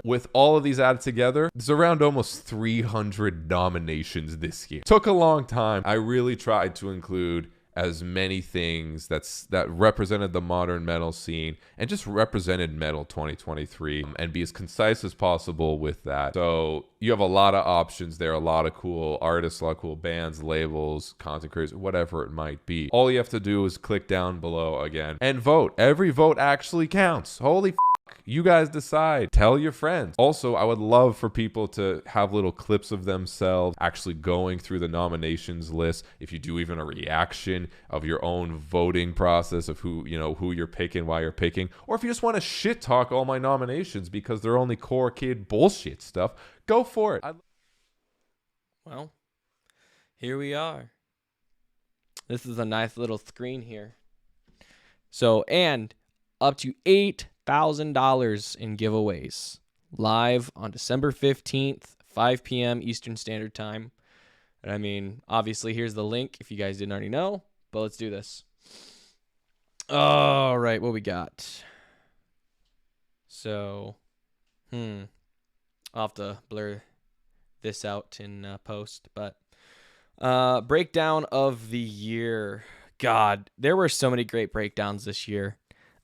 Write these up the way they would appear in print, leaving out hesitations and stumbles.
With all of these added together, there's around almost 300 nominations this year. Took a long time. I really tried to include as many things that represented the modern metal scene and just represented metal 2023, and be as concise as possible with that. So you have a lot of options there, a lot of cool artists, a lot of cool bands, labels, content creators, whatever it might be. All you have to do is click down below again and vote. Every vote actually counts. Holy you guys decide. Tell your friends. Also, I would love for people to have little clips of themselves actually going through the nominations list. If you do even a reaction of your own voting process of who you're picking, why you're picking, or if you just want to shit talk all my nominations because they're only core kid bullshit stuff, go for it. Well, here we are. This is a nice little screen here. So, and up to $8,000 in giveaways live on December 15th, 5 p.m. Eastern Standard Time. And I mean, obviously, here's the link if you guys didn't already know, but let's do this. All right, what we got? So, I'll have to blur this out in post, but breakdown of the year. God, there were so many great breakdowns this year.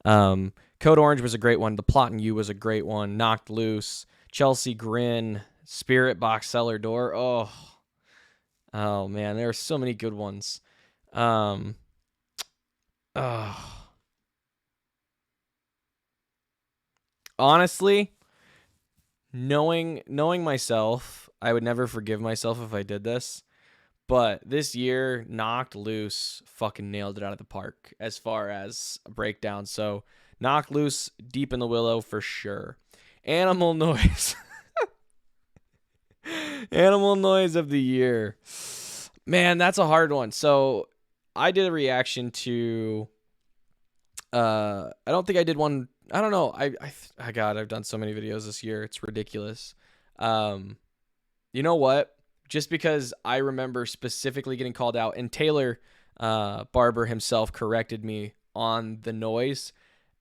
Code Orange was a great one. The Plotting You was a great one. Knocked Loose, Chelsea Grin, Spirit Box Cellar Door. Oh man, there are so many good ones. Honestly, knowing myself, I would never forgive myself if I did this. But this year, Knocked Loose fucking nailed it out of the park as far as a breakdown. So, Knocked Loose, Deep in the Willow for sure. Animal Noise. Animal Noise of the year. Man, that's a hard one. So, I did a reaction to... I don't think I did one... I don't know. God, I've done so many videos this year. It's ridiculous. You know what? Just because I remember specifically getting called out, and Taylor Barber himself corrected me on the noise,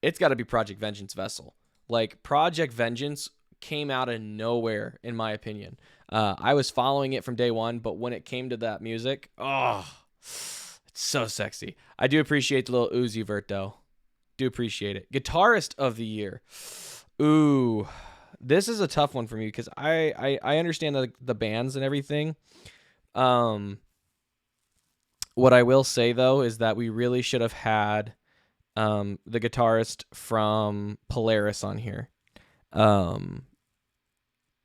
it's got to be Project Vengeance Vessel. Like, Project Vengeance came out of nowhere, in my opinion. I was following it from day one, but when it came to that music, it's so sexy. I do appreciate the little Uzi Vert, though. Do appreciate it. Guitarist of the year. Ooh. This is a tough one for me because I understand the bands and everything. What I will say, though, is that we really should have had the guitarist from Polaris on here.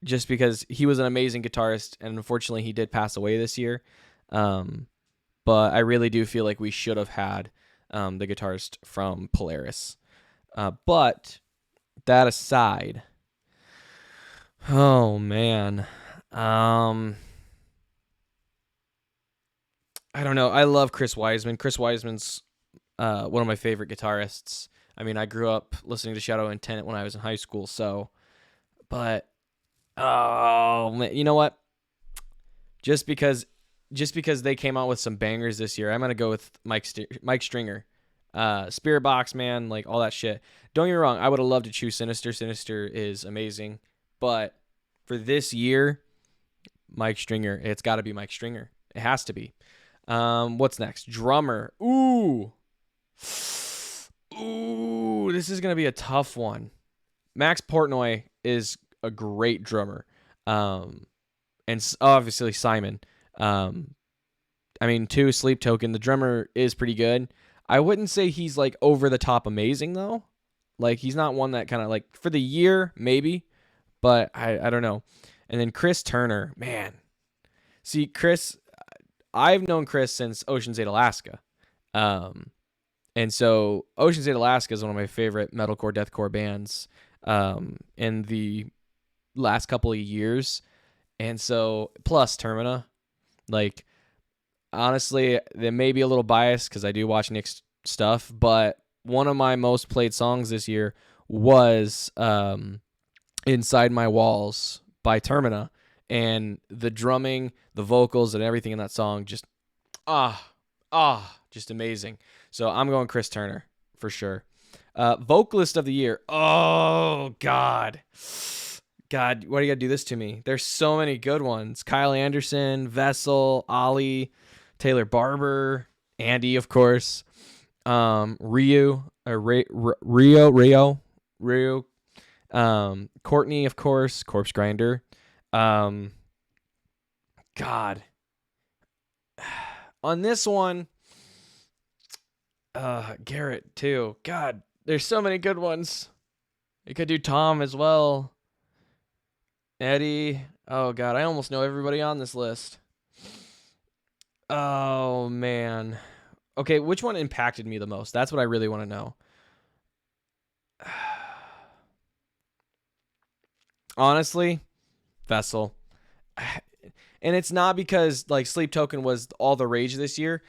Just because he was an amazing guitarist, and unfortunately he did pass away this year. But I really do feel like we should have had the guitarist from Polaris. But that aside... Oh, man. I don't know. I love Chris Wiseman. Chris Wiseman's one of my favorite guitarists. I mean, I grew up listening to Shadow Intent when I was in high school, but oh, man, you know what? Just because they came out with some bangers this year, I'm going to go with Mike Stringer. Spirit Box, man, like all that shit. Don't get me wrong. I would have loved to choose Sinister. Sinister is amazing. But for this year, Mike Stringer. It's got to be Mike Stringer. It has to be. What's next? Drummer. Ooh, this is going to be a tough one. Max Portnoy is a great drummer. And obviously Simon. I mean, too, Sleep Token. The drummer is pretty good. I wouldn't say he's like over the top amazing, though. Like, he's not one that kind of like, for the year, maybe. But I don't know. And then Chris Turner, man. See, Chris, I've known Chris since Ocean's 8 Alaska. And so Ocean's 8 Alaska is one of my favorite metalcore, deathcore bands in the last couple of years. And so, plus Termina. Like, honestly, they may be a little biased because I do watch Nick's stuff, but one of my most played songs this year was... Inside My Walls by Termina, and the drumming, the vocals, and everything in that song just just amazing. So I'm going Chris Turner for sure. Vocalist of the year. Oh God, God, why do you gotta do this to me? There's so many good ones. Kyle Anderson, Vessel, Ollie, Taylor Barber, Andy, of course. Rio. Courtney, of course, Corpse Grinder. God. On this one, Garrett too. God, there's so many good ones. You could do Tom as well. Eddie. Oh God, I almost know everybody on this list. Oh man. Okay, which one impacted me the most? That's what I really want to know. Honestly, Vessel. And it's not because like Sleep Token was all the rage this year.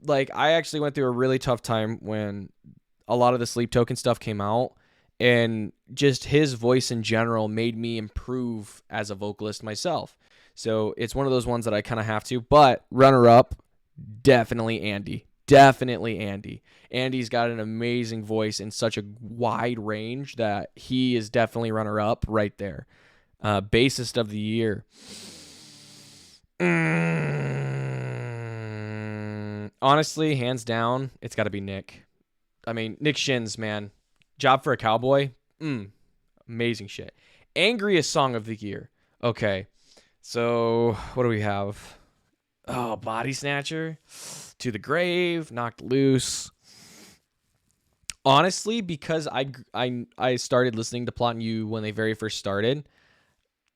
Like I actually went through a really tough time when a lot of the Sleep Token stuff came out, and just his voice in general made me improve as a vocalist myself. So it's one of those ones that I kind of have to. But runner up, definitely Andy. Definitely Andy. Andy's got an amazing voice in such a wide range that he is definitely runner up right there. Bassist of the year. Honestly, hands down, it's got to be Nick. I mean, Nick Shins, man. Job for a Cowboy. Amazing shit. Angriest song of the year. Okay. So, what do we have? Oh, Body Snatcher. To the Grave. Knocked Loose. Honestly, because I started listening to Plotting You when they very first started,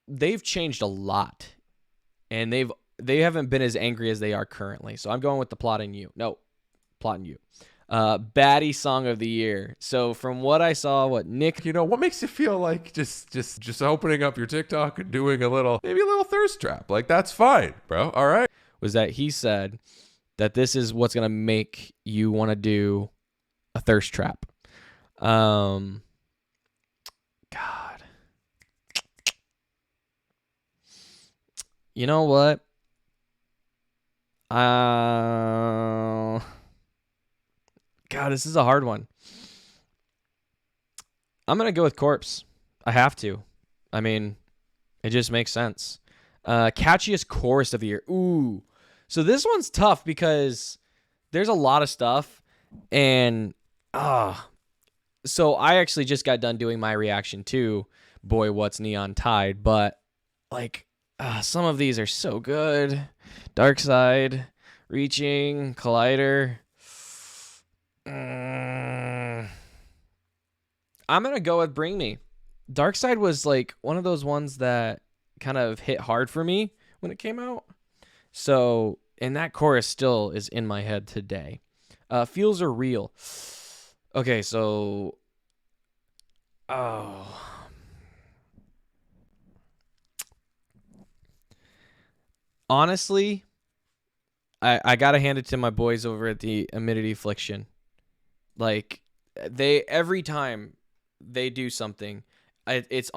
they've changed a lot. And they haven't been as angry as they are currently. So I'm going with the Plotting You. No, Plotting You. Baddie Song of the Year. So from what I saw, what Nick... What makes you feel like just opening up your TikTok and doing maybe a little thirst trap? Like, that's fine, bro. All right. Was that he said that this is what's going to make you want to do a thirst trap. God. You know what? God, this is a hard one. I'm going to go with Corpse. I have to. I mean, it just makes sense. Catchiest chorus of the year. Ooh. So this one's tough because there's a lot of stuff. And, so I actually just got done doing my reaction to Boy What's Neon Tide. But, like, some of these are so good. Dark Side, Reaching, Collider. I'm going to go with Bring Me. Dark Side was like one of those ones that kind of hit hard for me when it came out. So, and that chorus still is in my head today. Feels Are Real. Okay, so... Honestly, I got to hand it to my boys over at the Amidity Affliction. Like, every time they do something, it's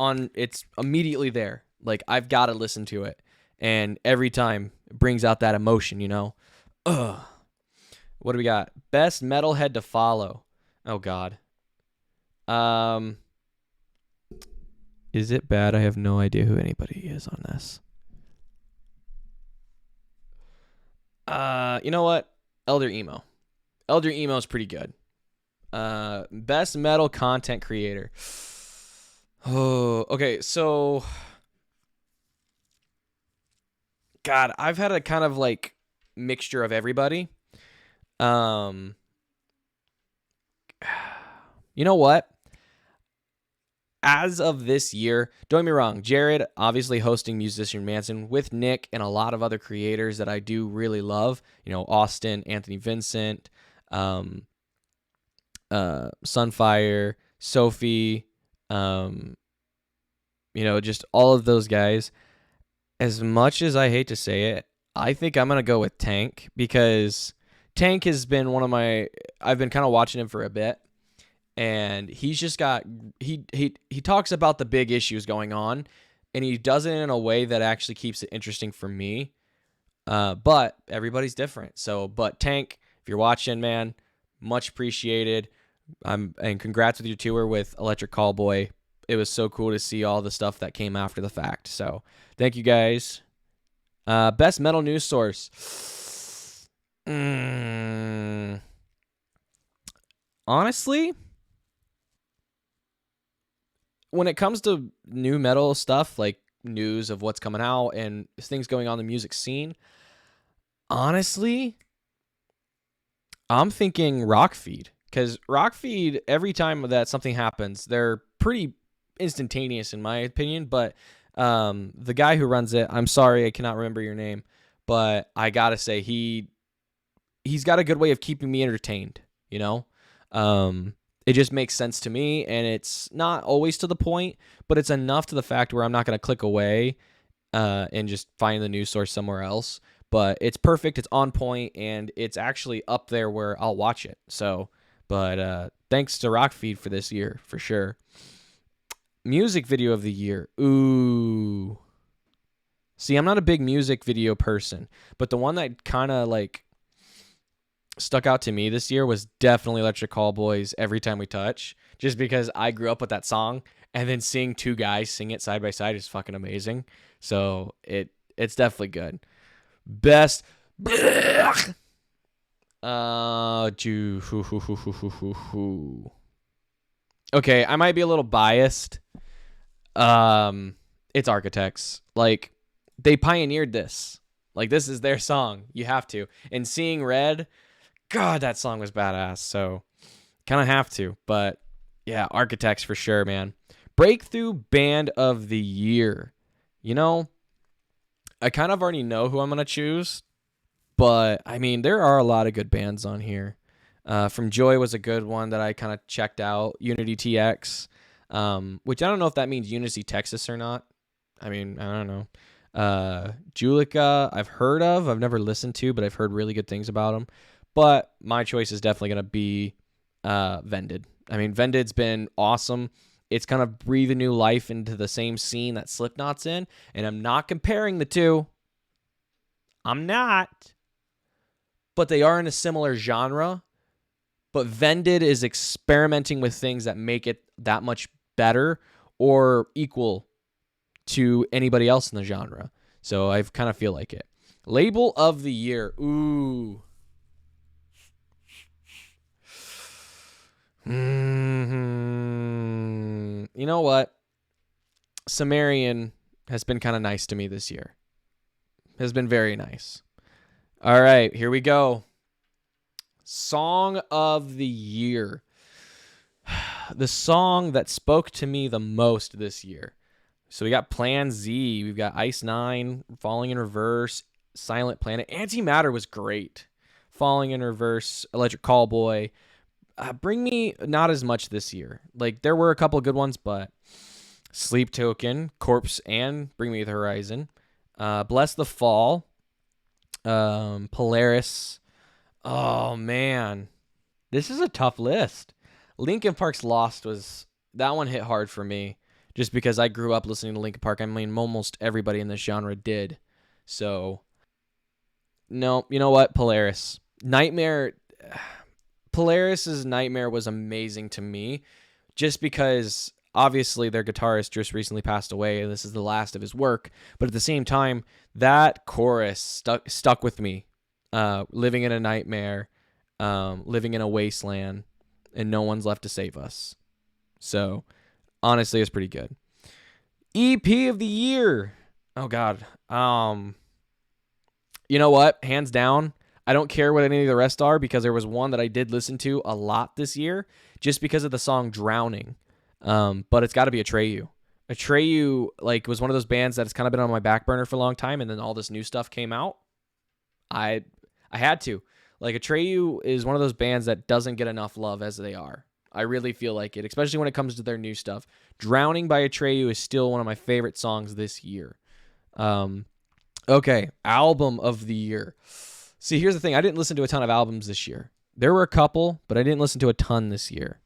immediately there. Like, I've got to listen to it. And every time it brings out that emotion, What do we got? Best metalhead to follow. Oh, God. Is it bad? I have no idea who anybody is on this. You know what? Elder Emo. Elder Emo is pretty good. Best metal content creator. Oh, okay. So, God, I've had a kind of like mixture of everybody. You know what? As of this year, don't get me wrong, Jared obviously hosting Musician Manson with Nick and a lot of other creators that I do really love. Austin, Anthony Vincent, Sunfire, Sophie, just all of those guys. As much as I hate to say it, I think I'm going to go with Tank, because Tank has been I've been kind of watching him for a bit, and he's just got, he talks about the big issues going on, and he does it in a way that actually keeps it interesting for me. But everybody's different. But Tank, if you're watching, man, much appreciated. And congrats with your tour with Electric Callboy. it was so cool to see all the stuff that came after the fact. So thank you guys. Best metal news source. Honestly, when it comes to new metal stuff, like news of what's coming out and things going on in the music scene, honestly, I'm thinking Rockfeed. Because Rockfeed, every time that something happens, they're pretty instantaneous in my opinion. But the guy who runs it, I'm sorry, I cannot remember your name, but I gotta say he's got a good way of keeping me entertained. You know, it just makes sense to me, and it's not always to the point, but it's enough to the fact where I'm not gonna click away and just find the news source somewhere else. But it's perfect, it's on point, and it's actually up there where I'll watch it. So. But thanks to Rockfeed for this year, for sure. Music video of the year. Ooh. See, I'm not a big music video person, but the one that kind of like stuck out to me this year was definitely Electric Callboy's Every Time We Touch, just because I grew up with that song, and then seeing two guys sing it side by side is fucking amazing. So it's definitely good. Best... Okay, I might be a little biased. It's Architects. Like, they pioneered this. Like, this is their song. You have to. And Seeing Red, God, that song was badass. So, kind of have to. But, yeah, Architects for sure, man. Breakthrough Band of the Year. You know, I kind of already know who I'm going to choose. But, I mean, there are a lot of good bands on here. From Joy was a good one that I kind of checked out. Unity TX, which I don't know if that means Unity Texas or not. I mean, I don't know. Julica, I've heard of. I've never listened to, but I've heard really good things about them. But my choice is definitely going to be Vended. I mean, Vended's been awesome. It's kind of breathing new life into the same scene that Slipknot's in. And I'm not comparing the two. I'm not. But they are in a similar genre. But Vended is experimenting with things that make it that much better or equal to anybody else in the genre. So I kind of feel like it. Label of the year. Ooh. You know what? Sumerian has been kind of nice to me this year. Has been very nice. All right, here we go. Song of the year. The song that spoke to me the most this year. So we got Plan Z. We've got Ice Nine, Falling in Reverse, Silent Planet. Antimatter was great. Falling in Reverse, Electric Callboy. Bring Me, not as much this year. Like, there were a couple good ones, but Sleep Token, Corpse, and Bring Me the Horizon. Bless the Fall. Polaris. Oh man, this is a tough list. Linkin Park's Lost that one hit hard for me, just because I grew up listening to Linkin Park. I mean, almost everybody in this genre did. So, no, you know what? Polaris's Nightmare was amazing to me, just because obviously their guitarist just recently passed away, and this is the last of his work. But at the same time, that chorus stuck with me. Living in a nightmare, living in a wasteland, and no one's left to save us. So, honestly, it's pretty good. EP of the year. Oh God. You know what? Hands down, I don't care what any of the rest are, because there was one that I did listen to a lot this year, just because of the song Drowning. But it's got to be Atreyu. Atreyu, like, was one of those bands that has kind of been on my back burner for a long time, and then all this new stuff came out. I had to. Like, Atreyu is one of those bands that doesn't get enough love as they are. I really feel like it, especially when it comes to their new stuff. Drowning by Atreyu is still one of my favorite songs this year. Okay, album of the year. See, here's the thing. I didn't listen to a ton of albums this year. There were a couple, but I didn't listen to a ton this year.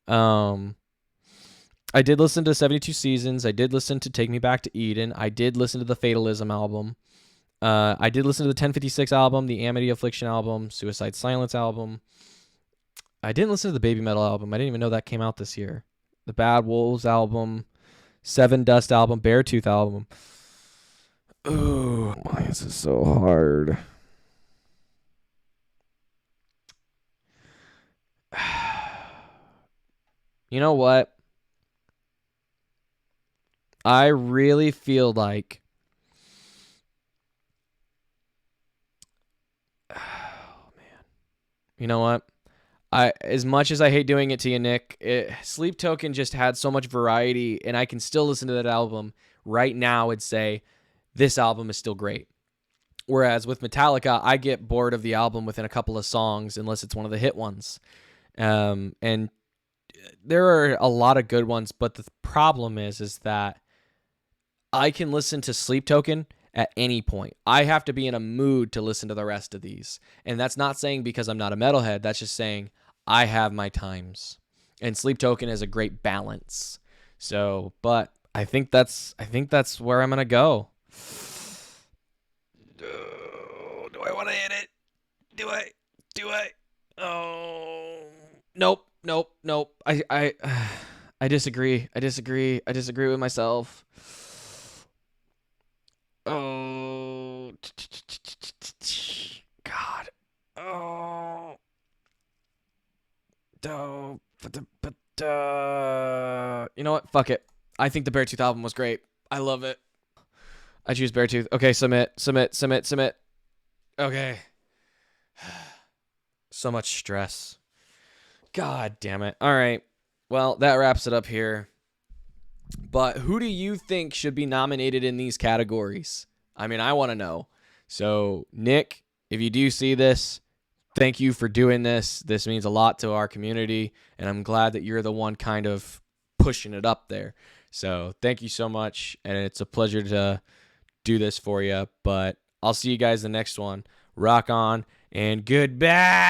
I did listen to 72 Seasons. I did listen to Take Me Back to Eden. I did listen to the Fatalism album. I did listen to the 1056 album, the Amity Affliction album, Suicide Silence album. I didn't listen to the Baby Metal album. I didn't even know that came out this year. the Bad Wolves album, Seven Dust album, Beartooth album. Ooh, this is so hard. You know what? I really feel like you know what? As much as I hate doing it to you, Nick, Sleep Token just had so much variety, and I can still listen to that album right now and say this album is still great. Whereas with Metallica, I get bored of the album within a couple of songs unless it's one of the hit ones. And there are a lot of good ones, but the problem is that I can listen to Sleep Token at any point. I have to be in a mood to listen to the rest of these. And that's not saying because I'm not a metalhead. That's just saying I have my times. And Sleep Token is a great balance. So, but I think that's where I'm going to go. Do I want to hit it? Do I? Oh, nope. I disagree. I disagree with myself. Oh, God. Oh. You know what? Fuck it. I think the Beartooth album was great. I love it. I choose Beartooth. Okay, submit. Okay. So much stress. God damn it. All right. Well, that wraps it up here. But who do you think should be nominated in these categories? I mean, I want to know. So, Nick, if you do see this, thank you for doing this. This means a lot to our community, and I'm glad that you're the one kind of pushing it up there. So, thank you so much, and it's a pleasure to do this for you. But I'll see you guys in the next one. Rock on, and goodbye.